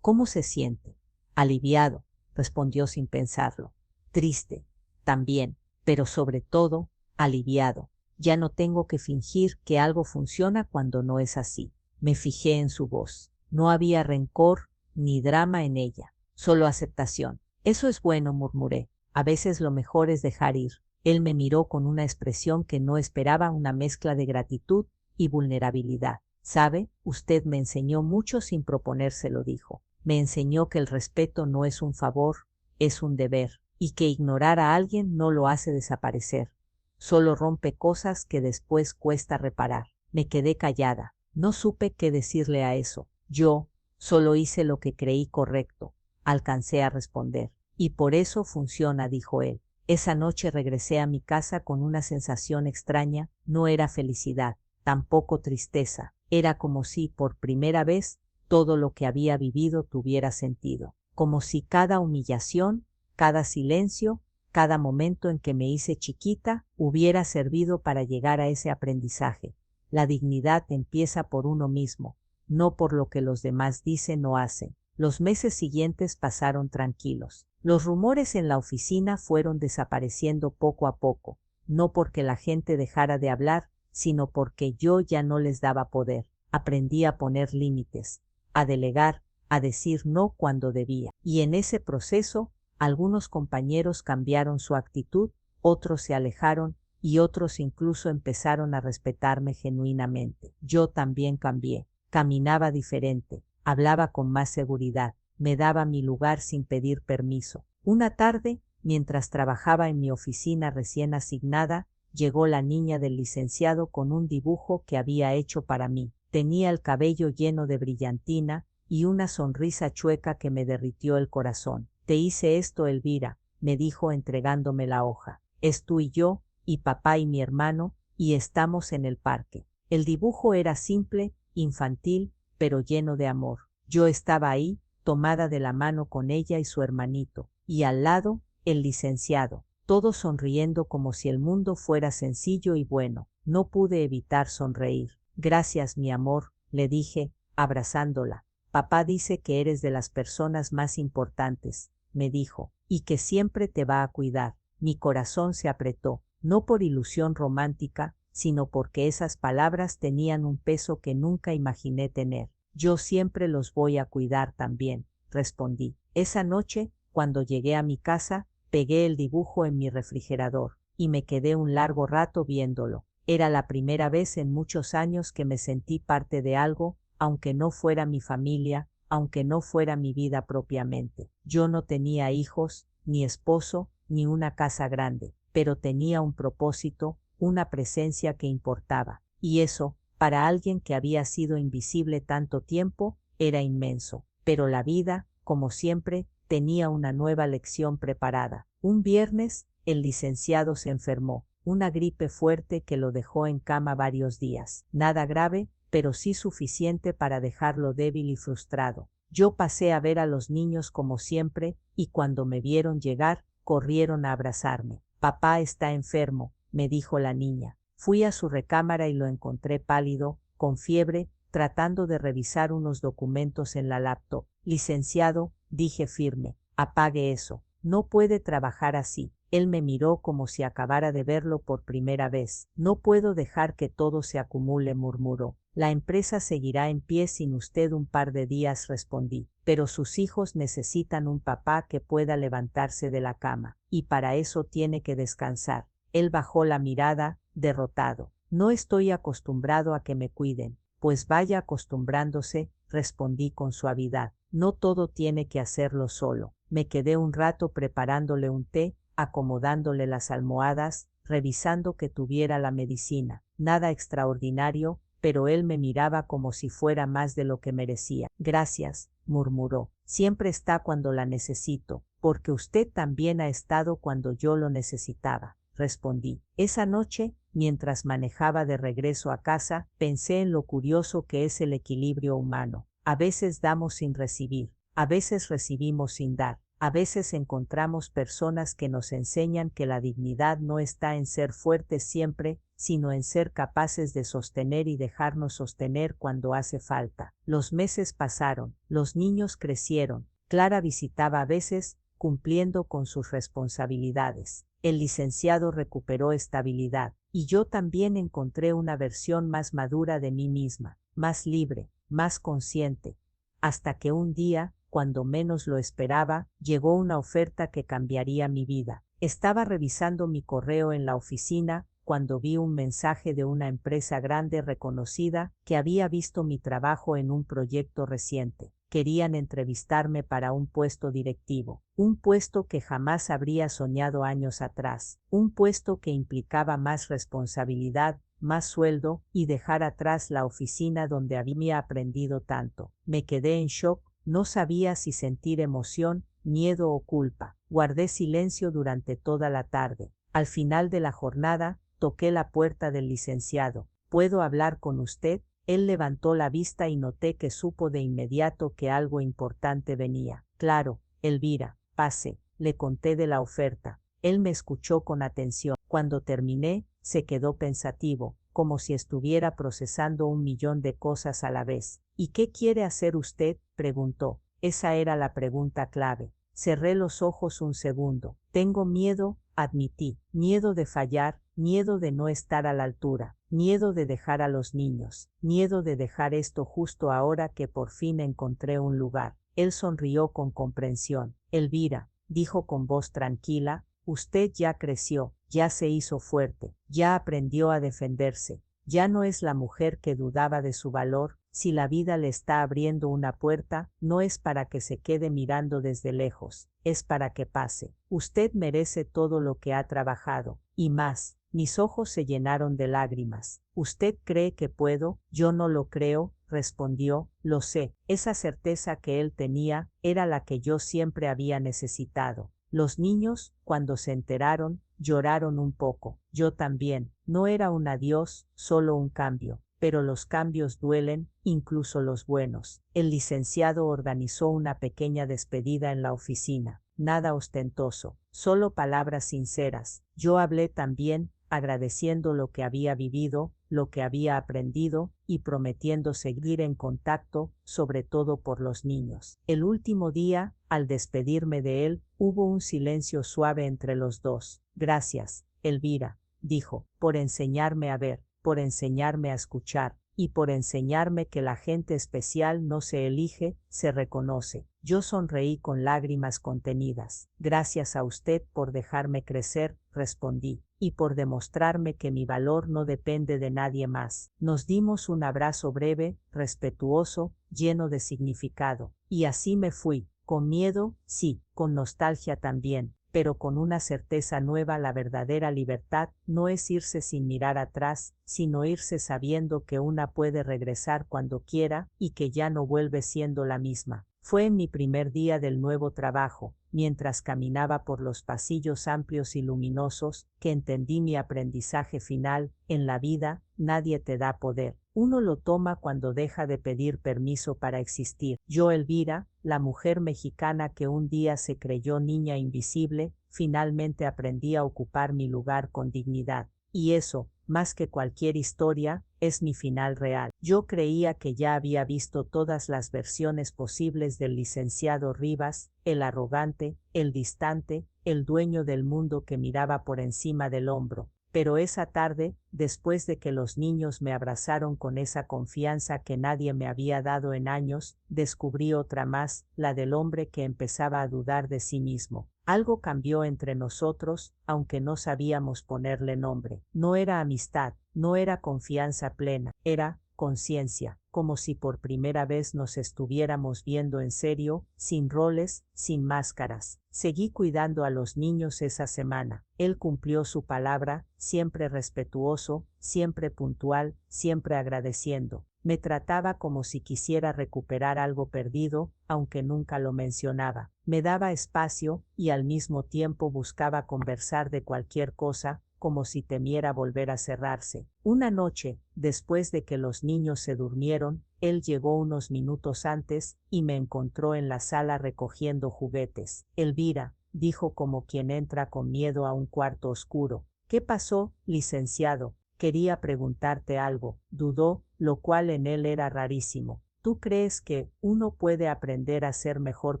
¿Cómo se siente? Aliviado, respondió sin pensarlo. Triste, también, pero sobre todo, aliviado. Ya no tengo que fingir que algo funciona cuando no es así. Me fijé en su voz. No había rencor ni drama en ella, solo aceptación. Eso es bueno, murmuré. A veces lo mejor es dejar ir. Él me miró con una expresión que no esperaba, una mezcla de gratitud y vulnerabilidad. ¿Sabe? Usted me enseñó mucho sin proponérselo, dijo. Me enseñó que el respeto no es un favor, es un deber, y que ignorar a alguien no lo hace desaparecer. Solo rompe cosas que después cuesta reparar. Me quedé callada. No supe qué decirle a eso. Yo solo hice lo que creí correcto. Alcancé a responder. Y por eso funciona, dijo él. Esa noche regresé a mi casa con una sensación extraña. No era felicidad, tampoco tristeza. Era como si, por primera vez, todo lo que había vivido tuviera sentido. Como si cada humillación, cada silencio, cada momento en que me hice chiquita, hubiera servido para llegar a ese aprendizaje. La dignidad empieza por uno mismo, no por lo que los demás dicen o hacen. Los meses siguientes pasaron tranquilos. Los rumores en la oficina fueron desapareciendo poco a poco, no porque la gente dejara de hablar, sino porque yo ya no les daba poder. Aprendí a poner límites, a delegar, a decir no cuando debía. Y en ese proceso, algunos compañeros cambiaron su actitud, otros se alejaron y otros incluso empezaron a respetarme genuinamente. Yo también cambié, caminaba diferente, hablaba con más seguridad, me daba mi lugar sin pedir permiso. Una tarde, mientras trabajaba en mi oficina recién asignada, llegó la niña del licenciado con un dibujo que había hecho para mí. Tenía el cabello lleno de brillantina y una sonrisa chueca que me derritió el corazón. Te hice esto, Elvira, me dijo entregándome la hoja. Es tú y yo, y papá y mi hermano, y estamos en el parque. El dibujo era simple, infantil, pero lleno de amor. Yo estaba ahí, tomada de la mano con ella y su hermanito, y al lado, el licenciado, todos sonriendo como si el mundo fuera sencillo y bueno. No pude evitar sonreír. Gracias, mi amor, le dije, abrazándola. Papá dice que eres de las personas más importantes, me dijo, y que siempre te va a cuidar. Mi corazón se apretó, no por ilusión romántica, sino porque esas palabras tenían un peso que nunca imaginé tener. Yo siempre los voy a cuidar también, respondí. Esa noche, cuando llegué a mi casa, pegué el dibujo en mi refrigerador, y me quedé un largo rato viéndolo. Era la primera vez en muchos años que me sentí parte de algo, aunque no fuera mi familia, aunque no fuera mi vida propiamente. Yo no tenía hijos, ni esposo, ni una casa grande, pero tenía un propósito, una presencia que importaba, y eso, para alguien que había sido invisible tanto tiempo, era inmenso. Pero la vida, como siempre, tenía una nueva lección preparada. Un viernes, el licenciado se enfermó. una gripe fuerte que lo dejó en cama varios días. Nada grave, pero sí suficiente para dejarlo débil y frustrado. Yo pasé a ver a los niños como siempre, y cuando me vieron llegar, corrieron a abrazarme. Papá está enfermo, me dijo la niña. Fui a su recámara y lo encontré pálido, con fiebre, tratando de revisar unos documentos en la laptop. Licenciado, dije firme, apague eso. No puede trabajar así. Él me miró como si acabara de verlo por primera vez. No puedo dejar que todo se acumule, murmuró. La empresa seguirá en pie sin usted un par de días, respondí. Pero sus hijos necesitan un papá que pueda levantarse de la cama, y para eso tiene que descansar. Él bajó la mirada, derrotado. No estoy acostumbrado a que me cuiden. Pues vaya acostumbrándose, respondí con suavidad. No todo tiene que hacerlo solo. Me quedé un rato preparándole un té, acomodándole las almohadas, revisando que tuviera la medicina. Nada extraordinario, pero él me miraba como si fuera más de lo que merecía. Gracias, murmuró. Siempre está cuando la necesito, porque usted también ha estado cuando yo lo necesitaba, respondí. Esa noche, mientras manejaba de regreso a casa, pensé en lo curioso que es el equilibrio humano. A veces damos sin recibir, a veces recibimos sin dar. A veces encontramos personas que nos enseñan que la dignidad no está en ser fuertes siempre, sino en ser capaces de sostener y dejarnos sostener cuando hace falta. Los meses pasaron, los niños crecieron, Clara visitaba a veces, cumpliendo con sus responsabilidades. El licenciado recuperó estabilidad, y yo también encontré una versión más madura de mí misma, más libre, más consciente. Hasta que un día, cuando menos lo esperaba, llegó una oferta que cambiaría mi vida. Estaba revisando mi correo en la oficina cuando vi un mensaje de una empresa grande reconocida que había visto mi trabajo en un proyecto reciente. Querían entrevistarme para un puesto directivo, un puesto que jamás habría soñado años atrás, un puesto que implicaba más responsabilidad, más sueldo y dejar atrás la oficina donde había aprendido tanto. Me quedé en shock. No sabía si sentir emoción, miedo o culpa. Guardé silencio durante toda la tarde. Al final de la jornada, toqué la puerta del licenciado. ¿Puedo hablar con usted? Él levantó la vista y noté que supo de inmediato que algo importante venía. Claro, Elvira, pase, le conté de la oferta. Él me escuchó con atención. Cuando terminé, se quedó pensativo, como si estuviera procesando 1.000.000 de cosas a la vez. ¿Y qué quiere hacer usted?, preguntó. Esa era la pregunta clave. Cerré los ojos un segundo. Tengo miedo, admití. Miedo de fallar, miedo de no estar a la altura, miedo de dejar a los niños, miedo de dejar esto justo ahora que por fin encontré un lugar. Él sonrió con comprensión. Elvira, dijo con voz tranquila, usted ya creció, ya se hizo fuerte, ya aprendió a defenderse. Ya no es la mujer que dudaba de su valor. Si la vida le está abriendo una puerta, no es para que se quede mirando desde lejos, es para que pase. Usted merece todo lo que ha trabajado, y más. Mis ojos se llenaron de lágrimas. ¿Usted cree que puedo? Yo no lo creo, respondió. Lo sé. Esa certeza que él tenía era la que yo siempre había necesitado. Los niños, cuando se enteraron, lloraron un poco. Yo también. No era un adiós, solo un cambio. Pero los cambios duelen, incluso los buenos. El licenciado organizó una pequeña despedida en la oficina. Nada ostentoso, solo palabras sinceras. Yo hablé también, agradeciendo lo que había vivido, lo que había aprendido, y prometiendo seguir en contacto, sobre todo por los niños. El último día, al despedirme de él, hubo un silencio suave entre los dos. Gracias, Elvira, dijo, por enseñarme a ver, por enseñarme a escuchar, y por enseñarme que la gente especial no se elige, se reconoce. Yo sonreí con lágrimas contenidas. Gracias a usted por dejarme crecer, respondí, y por demostrarme que mi valor no depende de nadie más. Nos dimos un abrazo breve, respetuoso, lleno de significado, y así me fui, con miedo, sí, con nostalgia también, pero con una certeza nueva. La verdadera libertad no es irse sin mirar atrás, sino irse sabiendo que una puede regresar cuando quiera y que ya no vuelve siendo la misma. Fue en mi primer día del nuevo trabajo, mientras caminaba por los pasillos amplios y luminosos, que entendí mi aprendizaje final: en la vida, nadie te da poder. Uno lo toma cuando deja de pedir permiso para existir. Yo, Elvira, la mujer mexicana que un día se creyó niña invisible, finalmente aprendí a ocupar mi lugar con dignidad. Y eso, más que cualquier historia, es mi final real. Yo creía que ya había visto todas las versiones posibles del licenciado Rivas, el arrogante, el distante, el dueño del mundo que miraba por encima del hombro. Pero esa tarde, después de que los niños me abrazaron con esa confianza que nadie me había dado en años, descubrí otra más, la del hombre que empezaba a dudar de sí mismo. Algo cambió entre nosotros, aunque no sabíamos ponerle nombre. No era amistad, no era confianza plena, era conciencia, como si por primera vez nos estuviéramos viendo en serio, sin roles, sin máscaras. Seguí cuidando a los niños esa semana. Él cumplió su palabra, siempre respetuoso, siempre puntual, siempre agradeciendo. Me trataba como si quisiera recuperar algo perdido, aunque nunca lo mencionaba. Me daba espacio y al mismo tiempo buscaba conversar de cualquier cosa, como si temiera volver a cerrarse. Una noche, después de que los niños se durmieron, él llegó unos minutos antes y me encontró en la sala recogiendo juguetes. Elvira, dijo como quien entra con miedo a un cuarto oscuro. ¿Qué pasó, licenciado? Quería preguntarte algo. Dudó, lo cual en él era rarísimo. ¿Tú crees que uno puede aprender a ser mejor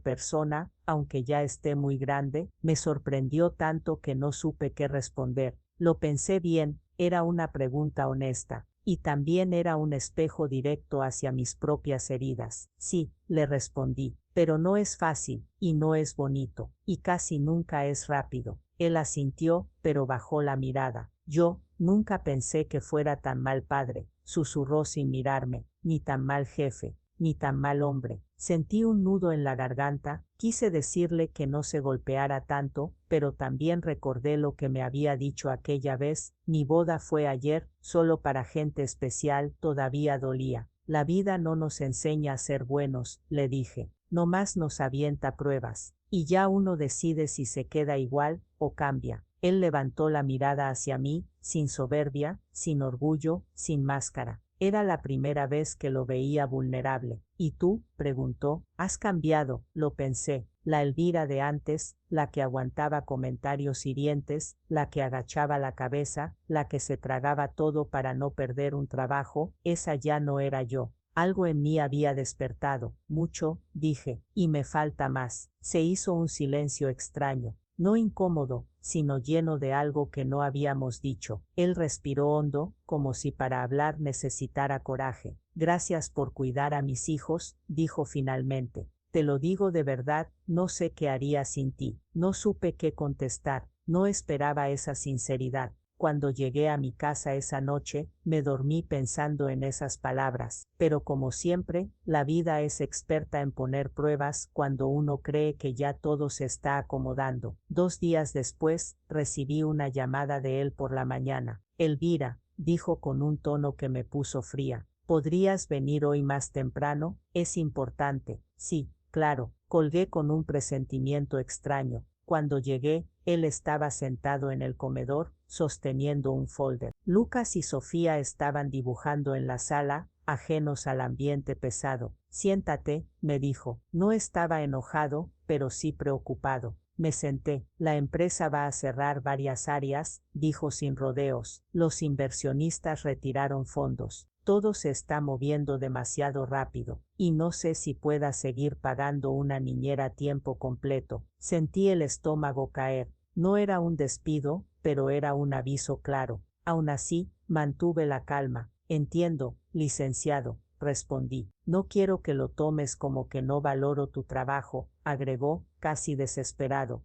persona, aunque ya esté muy grande? Me sorprendió tanto que no supe qué responder. Lo pensé bien, era una pregunta honesta, y también era un espejo directo hacia mis propias heridas. Sí, le respondí, pero no es fácil, y no es bonito, y casi nunca es rápido. Él asintió, pero bajó la mirada. Yo nunca pensé que fuera tan mal padre, susurró sin mirarme, ni tan mal jefe, ni tan mal hombre. Sentí un nudo en la garganta, quise decirle que no se golpeara tanto, pero también recordé lo que me había dicho aquella vez: mi boda fue ayer, solo para gente especial. Todavía dolía. La vida no nos enseña a ser buenos, le dije, nomás nos avienta pruebas, y ya uno decide si se queda igual o cambia. Él levantó la mirada hacia mí, sin soberbia, sin orgullo, sin máscara. Era la primera vez que lo veía vulnerable. ¿Y tú?, preguntó. ¿Has cambiado? Lo pensé. La Elvira de antes, la que aguantaba comentarios hirientes, la que agachaba la cabeza, la que se tragaba todo para no perder un trabajo, esa ya no era yo. Algo en mí había despertado. Mucho, dije, y me falta más. Se hizo un silencio extraño. No incómodo, sino lleno de algo que no habíamos dicho. Él respiró hondo, como si para hablar necesitara coraje. Gracias por cuidar a mis hijos, dijo finalmente. Te lo digo de verdad, no sé qué haría sin ti. No supe qué contestar, no esperaba esa sinceridad. Cuando llegué a mi casa esa noche, me dormí pensando en esas palabras, pero como siempre, la vida es experta en poner pruebas cuando uno cree que ya todo se está acomodando. 2 días después, recibí una llamada de él por la mañana. Elvira, dijo con un tono que me puso fría, ¿podrías venir hoy más temprano? Es importante. Sí, claro, colgué con un presentimiento extraño. Cuando llegué, él estaba sentado en el comedor, sosteniendo un folder. Lucas y Sofía estaban dibujando en la sala, ajenos al ambiente pesado. Siéntate, me dijo. No estaba enojado, pero sí preocupado. Me senté. La empresa va a cerrar varias áreas, dijo sin rodeos. Los inversionistas retiraron fondos. Todo se está moviendo demasiado rápido, y no sé si pueda seguir pagando una niñera a tiempo completo. Sentí el estómago caer. No era un despido, pero era un aviso claro. Aún así, mantuve la calma. Entiendo, licenciado, respondí. No quiero que lo tomes como que no valoro tu trabajo, agregó, casi desesperado.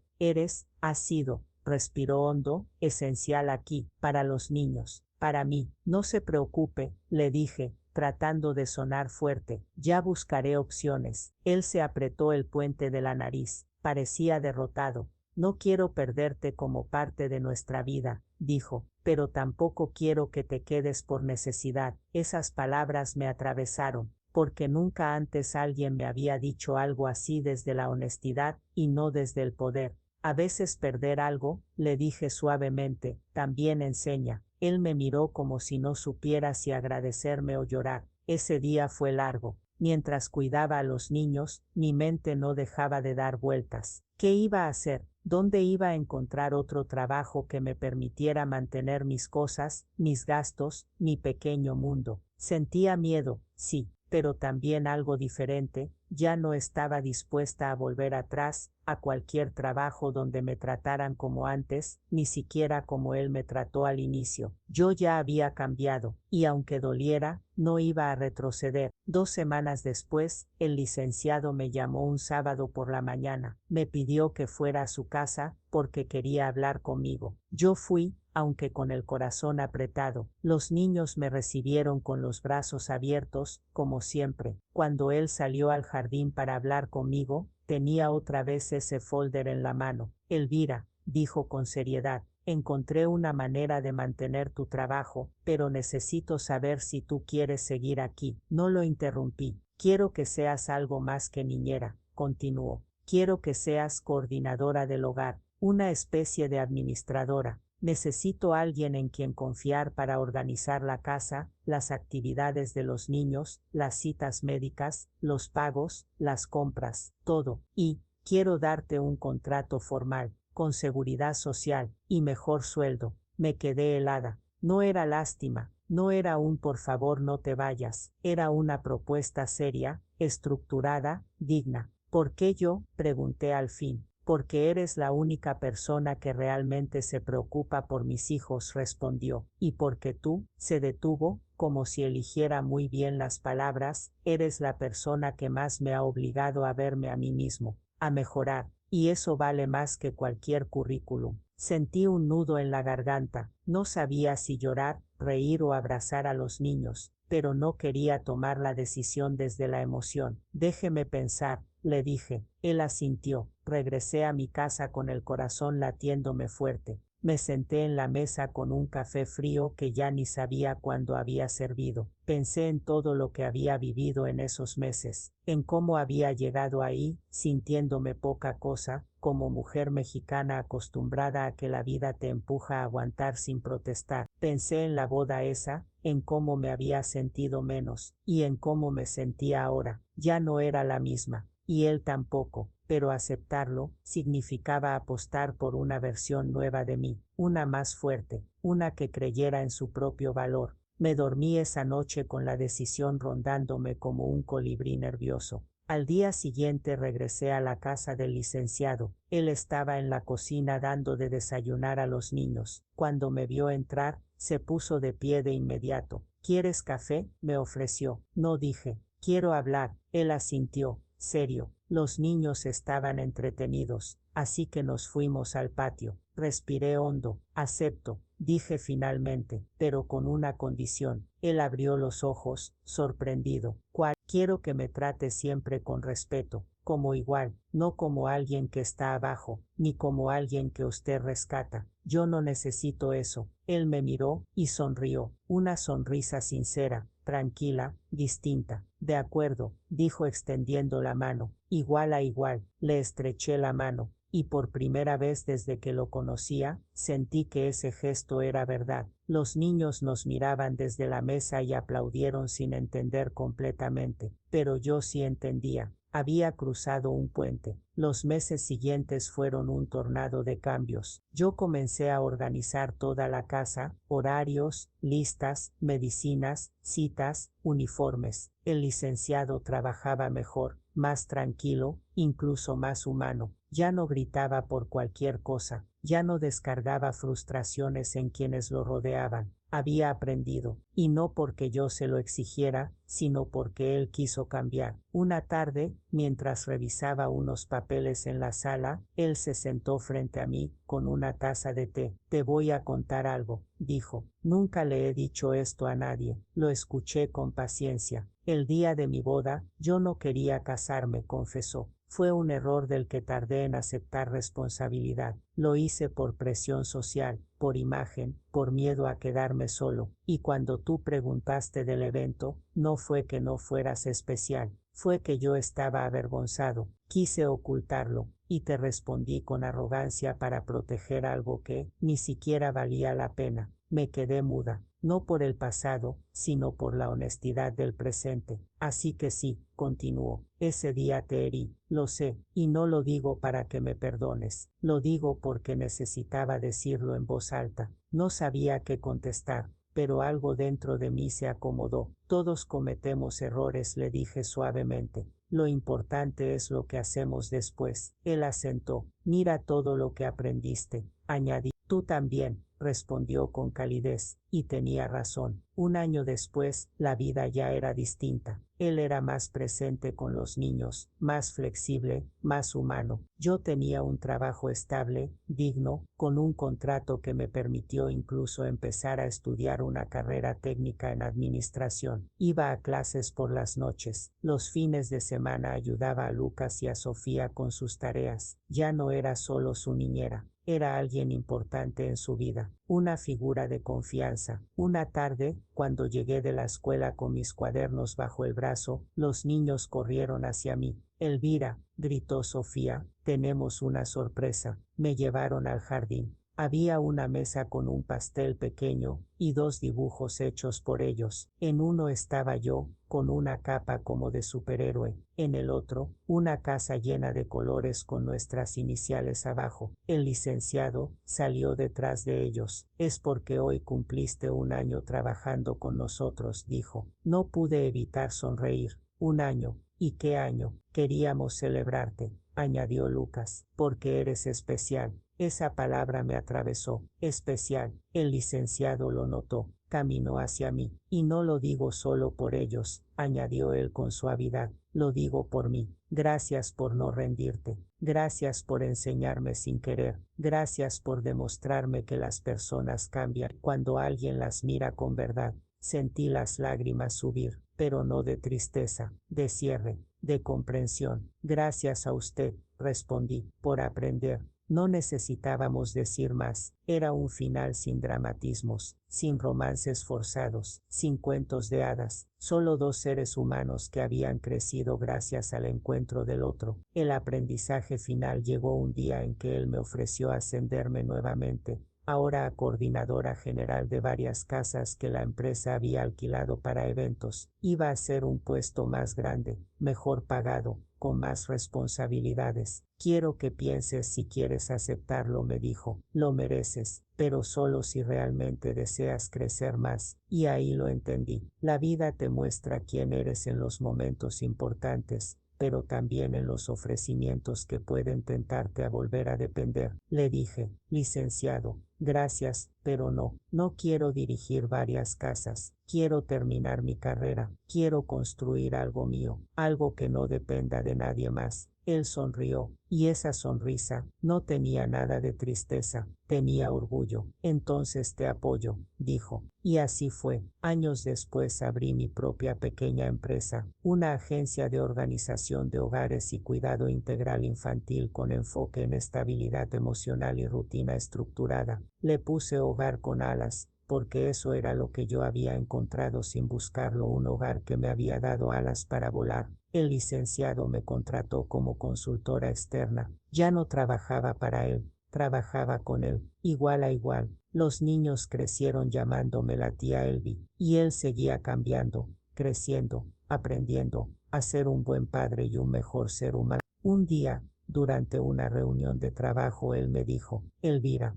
Has sido, respiró hondo, esencial aquí, para los niños. Para mí. No se preocupe, le dije, tratando de sonar fuerte. Ya buscaré opciones. Él se apretó el puente de la nariz. Parecía derrotado. No quiero perderte como parte de nuestra vida, dijo, pero tampoco quiero que te quedes por necesidad. Esas palabras me atravesaron. porque nunca antes alguien me había dicho algo así desde la honestidad y no desde el poder. A veces perder algo, le dije suavemente, también enseña. Él me miró como si no supiera si agradecerme o llorar. Ese día fue largo. Mientras cuidaba a los niños, mi mente no dejaba de dar vueltas. ¿Qué iba a hacer? ¿Dónde iba a encontrar otro trabajo que me permitiera mantener mis cosas, mis gastos, mi pequeño mundo? Sentía miedo, sí, pero también algo diferente. Ya no estaba dispuesta a volver atrás, a cualquier trabajo donde me trataran como antes, ni siquiera como él me trató al inicio. Yo ya había cambiado, y aunque doliera, no iba a retroceder. 2 semanas después, el licenciado me llamó un sábado por la mañana. Me pidió que fuera a su casa, porque quería hablar conmigo. Yo fui, aunque con el corazón apretado. Los niños me recibieron con los brazos abiertos, como siempre. Cuando él salió al jardín para hablar conmigo, tenía otra vez ese folder en la mano. Elvira, dijo con seriedad, encontré una manera de mantener tu trabajo, pero necesito saber si tú quieres seguir aquí. No lo interrumpí. Quiero que seas algo más que niñera, continuó. Quiero que seas coordinadora del hogar, una especie de administradora. Necesito alguien en quien confiar para organizar la casa, las actividades de los niños, las citas médicas, los pagos, las compras, todo. Y quiero darte un contrato formal, con seguridad social y mejor sueldo. Me quedé helada. No era lástima, no era un por favor no te vayas, era una propuesta seria, estructurada, digna. ¿Por qué yo? Pregunté al fin. Porque eres la única persona que realmente se preocupa por mis hijos, respondió. Y porque tú, se detuvo, como si eligiera muy bien las palabras, eres la persona que más me ha obligado a verme a mí mismo, a mejorar, y eso vale más que cualquier currículum. Sentí un nudo en la garganta, no sabía si llorar, reír o abrazar a los niños, pero no quería tomar la decisión desde la emoción. Déjeme pensar, le dije. Él asintió. Regresé a mi casa con el corazón latiéndome fuerte. Me senté en la mesa con un café frío que ya ni sabía cuándo había servido. Pensé en todo lo que había vivido en esos meses, en cómo había llegado ahí, sintiéndome poca cosa, como mujer mexicana acostumbrada a que la vida te empuja a aguantar sin protestar. Pensé en la boda esa, en cómo me había sentido menos, y en cómo me sentía ahora. Ya no era la misma, y él tampoco, pero aceptarlo significaba apostar por una versión nueva de mí, una más fuerte, una que creyera en su propio valor. Me dormí esa noche con la decisión rondándome como un colibrí nervioso. Al día siguiente regresé a la casa del licenciado. Él estaba en la cocina dando de desayunar a los niños. Cuando me vio entrar, se puso de pie de inmediato. ¿Quieres café?, me ofreció. No, dije. Quiero hablar. Él asintió, serio. Los niños estaban entretenidos, así que nos fuimos al patio. Respiré hondo. Acepto, dije finalmente, pero con una condición. Él abrió los ojos, sorprendido. ¿Cuál? Quiero que me trate siempre con respeto, como igual, no como alguien que está abajo, ni como alguien que usted rescata. Yo no necesito eso. Él me miró y sonrió, una sonrisa sincera, tranquila, distinta. De acuerdo, dijo extendiendo la mano. Igual a igual, le estreché la mano, y por primera vez desde que lo conocía, sentí que ese gesto era verdad. Los niños nos miraban desde la mesa y aplaudieron sin entender completamente, pero yo sí entendía. Había cruzado un puente. Los meses siguientes fueron un tornado de cambios. Yo comencé a organizar toda la casa, horarios, listas, medicinas, citas, uniformes. El licenciado trabajaba mejor, más tranquilo, incluso más humano. Ya no gritaba por cualquier cosa, ya no descargaba frustraciones en quienes lo rodeaban. Había aprendido, y no porque yo se lo exigiera, sino porque él quiso cambiar. Una tarde, mientras revisaba unos papeles en la sala, él se sentó frente a mí, con una taza de té. Te voy a contar algo, dijo. Nunca le he dicho esto a nadie. Lo escuché con paciencia. El día de mi boda, yo no quería casarme, confesó. Fue un error del que tardé en aceptar responsabilidad. Lo hice por presión social, por imagen, por miedo a quedarme solo, y cuando tú preguntaste del evento, no fue que no fueras especial, fue que yo estaba avergonzado, quise ocultarlo, y te respondí con arrogancia para proteger algo que ni siquiera valía la pena. Me quedé muda, no por el pasado, sino por la honestidad del presente. Así que sí, continuó, ese día te herí, lo sé, y no lo digo para que me perdones, lo digo porque necesitaba decirlo en voz alta. No sabía qué contestar, pero algo dentro de mí se acomodó. Todos cometemos errores, le dije suavemente. Lo importante es lo que hacemos después. Él asentó. Mira todo lo que aprendiste, añadí. Tú también, respondió con calidez, y tenía razón. Un año después, la vida ya era distinta. Él era más presente con los niños, más flexible, más humano. Yo tenía un trabajo estable, digno, con un contrato que me permitió incluso empezar a estudiar una carrera técnica en administración. Iba a clases por las noches. Los fines de semana ayudaba a Lucas y a Sofía con sus tareas. Ya no era solo su niñera. Era alguien importante en su vida, una figura de confianza. Una tarde, cuando llegué de la escuela con mis cuadernos bajo el brazo, los niños corrieron hacia mí. Elvira, gritó Sofía, tenemos una sorpresa. Me llevaron al jardín. Había una mesa con un pastel pequeño y dos dibujos hechos por ellos. En uno estaba yo, con una capa como de superhéroe. En el otro, una casa llena de colores con nuestras iniciales abajo. El licenciado salió detrás de ellos. Es porque hoy cumpliste un año trabajando con nosotros, dijo. No pude evitar sonreír. Un año. ¿Y qué año? Queríamos celebrarte, añadió Lucas, porque eres especial. Esa palabra me atravesó. Especial. El licenciado lo notó. Caminó hacia mí. Y no lo digo solo por ellos, añadió él con suavidad. Lo digo por mí. Gracias por no rendirte. Gracias por enseñarme sin querer. Gracias por demostrarme que las personas cambian cuando alguien las mira con verdad. Sentí las lágrimas subir, pero no de tristeza, de cierre, de comprensión. Gracias a usted, respondí, por aprender. No necesitábamos decir más. Era un final sin dramatismos, sin romances forzados, sin cuentos de hadas. Solo dos seres humanos que habían crecido gracias al encuentro del otro. El aprendizaje final llegó un día en que él me ofreció ascenderme nuevamente, ahora a coordinadora general de varias casas que la empresa había alquilado para eventos. Iba a ser un puesto más grande, mejor pagado, con más responsabilidades. Quiero que pienses si quieres aceptarlo, me dijo. Lo mereces, pero solo si realmente deseas crecer más. Y ahí lo entendí. La vida te muestra quién eres en los momentos importantes, pero también en los ofrecimientos que pueden tentarte a volver a depender. Le dije, licenciado, gracias, pero no, no quiero dirigir varias casas. Quiero terminar mi carrera. Quiero construir algo mío, algo que no dependa de nadie más. Él sonrió, y esa sonrisa no tenía nada de tristeza, tenía orgullo. Entonces te apoyo, dijo. Y así fue. Años después abrí mi propia pequeña empresa, una agencia de organización de hogares y cuidado integral infantil con enfoque en estabilidad emocional y rutina estructurada. Le puse hogar con alas, porque eso era lo que yo había encontrado sin buscarlo, un hogar que me había dado alas para volar. El licenciado me contrató como consultora externa. Ya no trabajaba para él, trabajaba con él, igual a igual. Los niños crecieron llamándome la tía Elvi, y él seguía cambiando, creciendo, aprendiendo a ser un buen padre y un mejor ser humano. Un día, durante una reunión de trabajo, él me dijo, Elvira,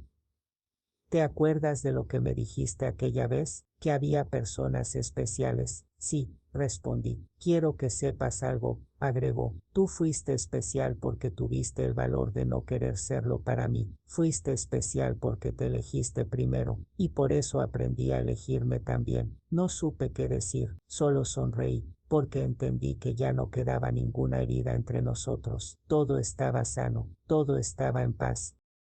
¿te acuerdas de lo que me dijiste aquella vez? Que había personas especiales. Sí, respondí. Quiero que sepas algo, agregó. Tú fuiste especial porque tuviste el valor de no querer serlo para mí. Fuiste especial porque te elegiste primero, y por eso aprendí a elegirme también. No supe qué decir, solo sonreí, porque entendí que ya no quedaba ninguna herida entre nosotros. Todo estaba sano, todo estaba en paz.